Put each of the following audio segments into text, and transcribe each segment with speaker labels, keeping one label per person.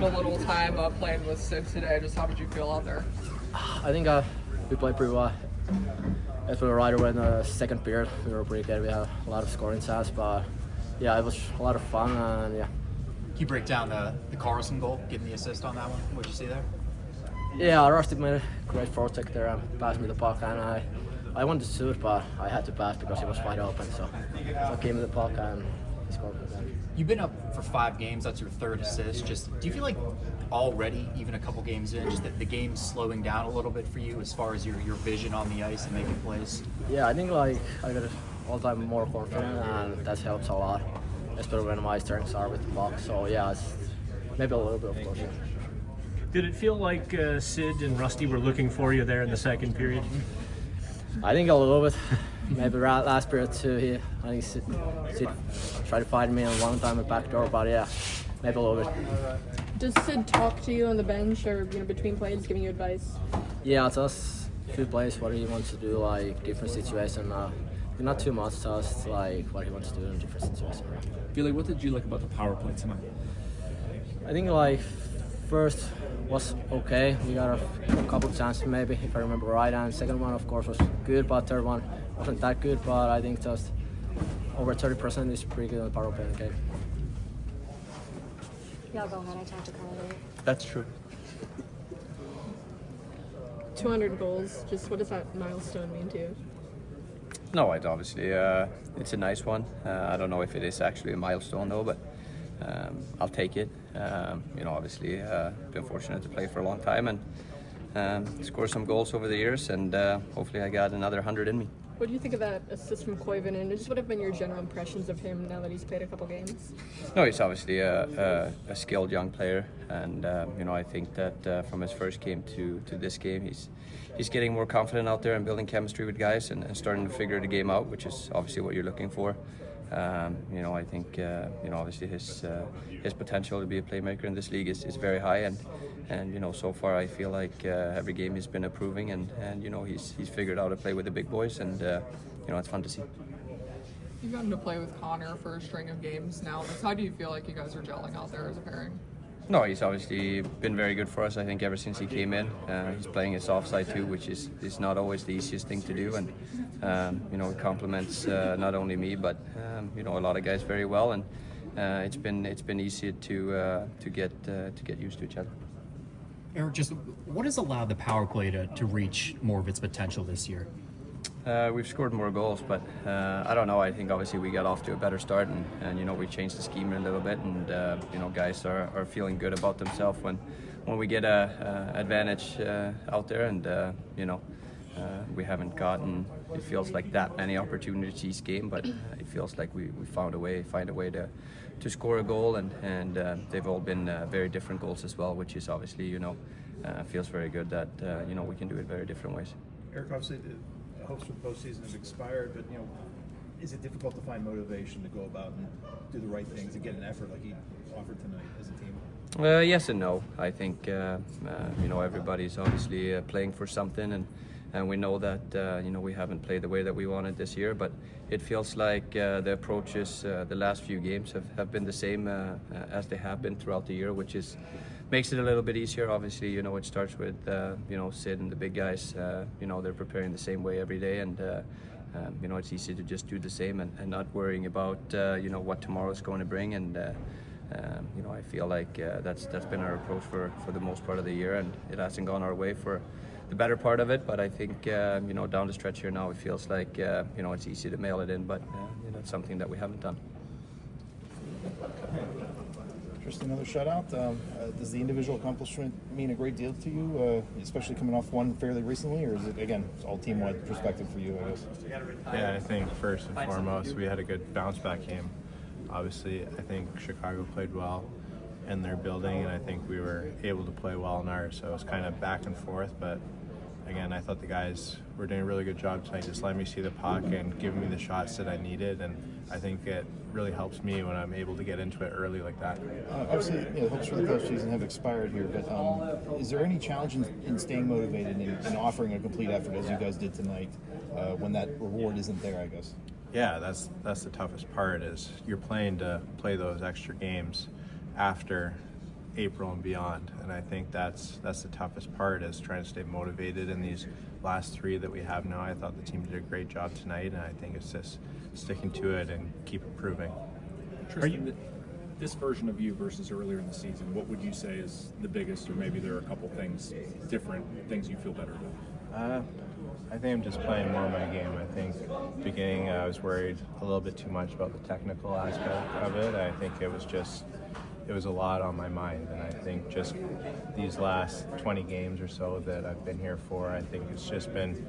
Speaker 1: A little time playing with Sid today. Just how did you feel out there?
Speaker 2: I think we played pretty well. As we were right away in the second period, we were pretty good. We had a lot of scoring stats, but yeah, it was a lot of fun, and yeah.
Speaker 3: Can you break down the Karlsson goal, getting the assist on that one? What did you see there?
Speaker 2: Yeah, Rusty made a great protect there and passed me the puck, and I wanted to shoot, but I had to pass because he was wide open. So I gave him the puck and he scored.
Speaker 3: You've been up for 5 games. That's your 3rd assist. Just do you feel like already, even a couple games in, just that the game's slowing down a little bit for you as far as your vision on the ice and making plays?
Speaker 2: Yeah, I think like I got all the time more confident, and that helps a lot, especially when my strengths are with the puck. So yeah, it's maybe a little bit of course.
Speaker 4: Did it feel like Sid and Rusty were looking for you there in the second period?
Speaker 2: I think a little bit. Maybe last period too. I think Sid tried to find me on one time at back door, but yeah, maybe a little bit.
Speaker 5: Does Sid talk to you on the bench or between plays, giving you advice?
Speaker 2: Yeah, just a few plays what he wants to do, like different situation. Not too much, just like what he wants to do in different situations.
Speaker 6: Ville, what did you like about the power play tonight?
Speaker 2: I think like first was okay. We got a couple of chances maybe, if I remember right, and second one of course was good, but third one wasn't that good. But I think just over 30% is pretty good on the power play game.
Speaker 7: Yeah, go ahead. I talked to Carl.
Speaker 6: That's true.
Speaker 5: 200 goals. Just what does that milestone mean to you?
Speaker 8: No, it obviously it's a nice one. I don't know if it is actually a milestone though, but I'll take it. Obviously, been fortunate to play for a long time and score some goals over the years, and hopefully I got another 100 in me.
Speaker 5: What do you think of that assist from Koivunen, and just what have been your general impressions of him now that he's played a couple games?
Speaker 8: No, he's obviously a skilled young player, and I think that from his first game to this game, he's getting more confident out there and building chemistry with guys and starting to figure the game out, which is obviously what you're looking for. I think obviously his potential to be a playmaker in this league is very high, and so far I feel like every game he's been improving, and he's figured out to play with the big boys, and it's fun to see.
Speaker 1: You've gotten to play with Connor for a string of games now. How do you feel like you guys are gelling out there as a pairing?
Speaker 8: No, he's obviously been very good for us. I think ever since he came in, he's playing his offside too, which is not always the easiest thing to do, and it complements not only me but a lot of guys very well, and it's been easy to get used to each other.
Speaker 3: Eric, just what has allowed the power play to reach more of its potential this year?
Speaker 8: We've scored more goals, but I don't know. I think obviously we got off to a better start, and we changed the scheme a little bit, and guys are feeling good about themselves when we get a advantage out there, and we haven't gotten, it feels like, that many opportunities each game, but it feels like we find a way to score a goal, and they've all been very different goals as well, which is obviously feels very good that we can do it very different ways.
Speaker 9: Eric, obviously the hopes for the postseason have expired, but is it difficult to find motivation to go about and do the right things and get an effort like he offered tonight as a team?
Speaker 8: Yes and no. I think everybody's obviously playing for something, and we know that we haven't played the way that we wanted this year, but it feels like the approaches the last few games have been the same as they have been throughout the year, which makes it a little bit easier. Obviously, it starts with Sid and the big guys. They're preparing the same way every day, and it's easy to just do the same and not worrying about what tomorrow's going to bring. And I feel like that's been our approach for the most part of the year, and it hasn't gone our way for the better part of it. But I think down the stretch here now, it feels like it's easy to mail it in, but it's something that we haven't done.
Speaker 10: Just another shutout. Does the individual accomplishment mean a great deal to you, especially coming off one fairly recently, or is it, again, all team-wide perspective for you, I guess?
Speaker 11: Yeah, I think first and foremost, we had a good bounce-back game. Obviously, I think Chicago played well in their building, and I think we were able to play well in ours, so it was kind of back and forth, but again, I thought the guys were doing a really good job tonight, just letting me see the puck and giving me the shots that I needed, and I think it really helps me when I'm able to get into it early like that.
Speaker 10: Obviously, the hopes for the postseason have expired here, but is there any challenge in staying motivated and offering a complete effort as you guys did tonight when that reward isn't there, I guess?
Speaker 11: Yeah, that's the toughest part, is you're playing to play those extra games after April and beyond. And I think that's the toughest part, is trying to stay motivated in these last 3 that we have now. I thought the team did a great job tonight, and I think it's just sticking to it and keep improving.
Speaker 6: Tristan, this version of you versus earlier in the season, what would you say is the biggest, or maybe there are a couple things, different things you feel better about?
Speaker 11: I think I'm just playing more of my game. I think beginning I was worried a little bit too much about the technical aspect of it. I think it was a lot on my mind, and I think just these last 20 games or so that I've been here for, I think it's just been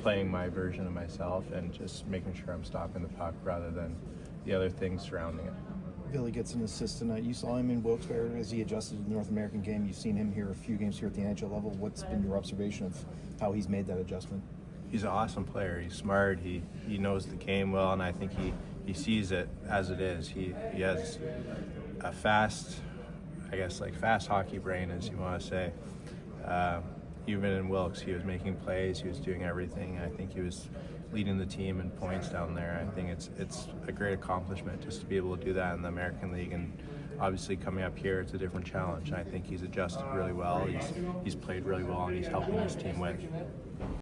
Speaker 11: playing my version of myself and just making sure I'm stopping the puck rather than the other things surrounding it.
Speaker 10: Ville gets an assist tonight. You saw him in Wilkes-Barre as he adjusted to the North American game. You've seen him here a few games here at the NHL level. What's been your observation of how he's made that adjustment?
Speaker 11: He's an awesome player. He's smart. He knows the game well, and I think he sees it as it is. He has a fast hockey brain, as you want to say. Even in Wilkes, he was making plays. He was doing everything. I think he was leading the team in points down there. I think it's a great accomplishment just to be able to do that in the American League, and obviously coming up here, it's a different challenge. I think he's adjusted really well. He's played really well, and he's helping his team win.